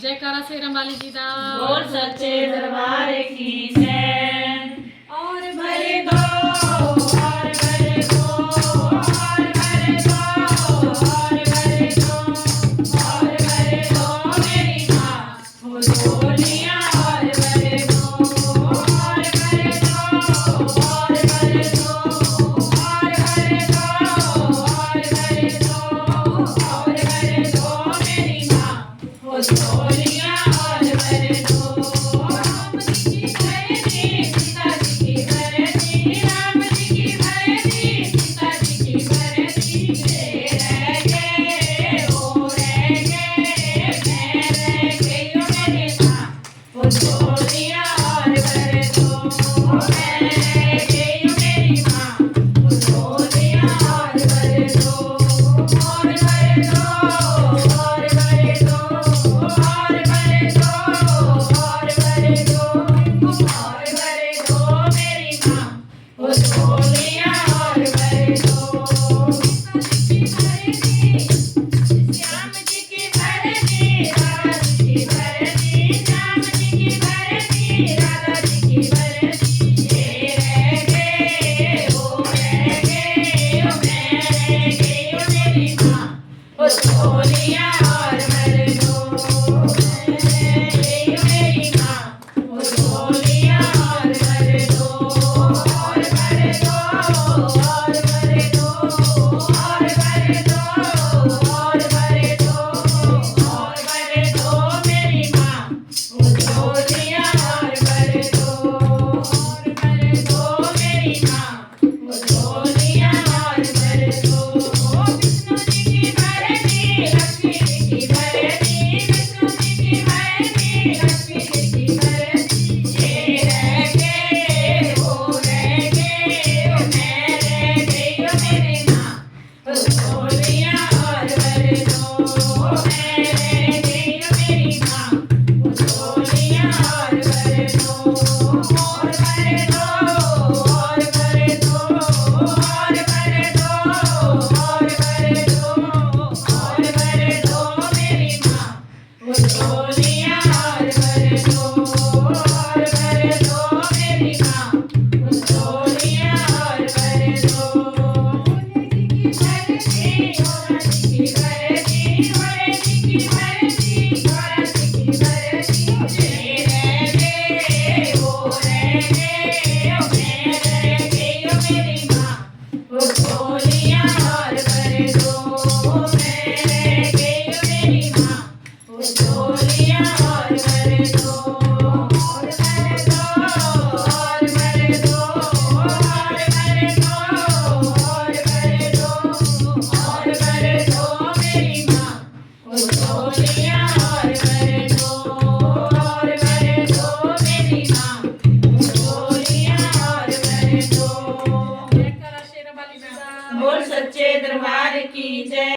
जयकारा शेरम वाली जी दा। बोल सच्चे दरबार की जय। और भरे दो और भरे दो और भरे दो और भरे दो और भरे दो मेरी माँ हो झोलियाँ और भरे दो और भरे दो और भरे दो और भरे दो और भरे दो और भरे दो मेरी माँ हो झोलियाँ और भरे दो। राम जी की भरती सीता जी की भरती राम जी की भरती सीता जी की भरती रे रह गए ओ रह गए मैं रह गई ओ मेरी माँ हो झोलियाँ और भरे दो मैं रह गई ओ मेरी माँ हो झोलियाँ और भरे दो और भरे दो और भरे दो और भरे दो और भरे दो और भरे दो मेरी माँ हो झोलियाँ और भरे दो। श्याम जी की भरती राधा जी की भरती श्याम जी की भरती राधा जी की भरती ये रह गए ओ रह गए ओ मैं रह गई ओ मेरी माँ हो झोलियाँ और भरे दो मैं रह गई ओ मेरी माँ हो झोलियाँ और भरे दो और भरे दो और भरे दो और भरे दो और भरे दो और भरे दो मेरी माँ हो झोलियाँ और भरे दो और भरे दो मेरी माँ हो झोलियाँ और भरे दो। विष्णु जी की भरती लक्ष्मी जी की भरती विष्णु जी की भरती लक्ष्मी जी की भरती ये रह गए ओ रह गए ओ मैं रह गई ओ मेरी माँ हो झोलियाँ और भरे दो मैं रह गई ओ मेरी माँ हो झोलियाँ और भरे दो और भरे दो और भरे दो और भरे दो और भरे दो और भरे दो मेरी माँ हो झोलियाँ और भरे दो और भरे दो मेरी माँ हो झोलियाँ और भरे दो। भोले जी की भरती भोला जी की भरती भोले जी की भरती भोला जी की भरती ये रह गए ओ रह गए ओ मैं रह गई ओ मेरी माँ हो झोलियाँ और भरे दो मैं रह गई ओ मेरी माँ हो झोलियाँ और भरे दो और भरे दो और भरे दो और भरे दो और भरे दो और भरे दो मेरी माँ हो झोलियाँ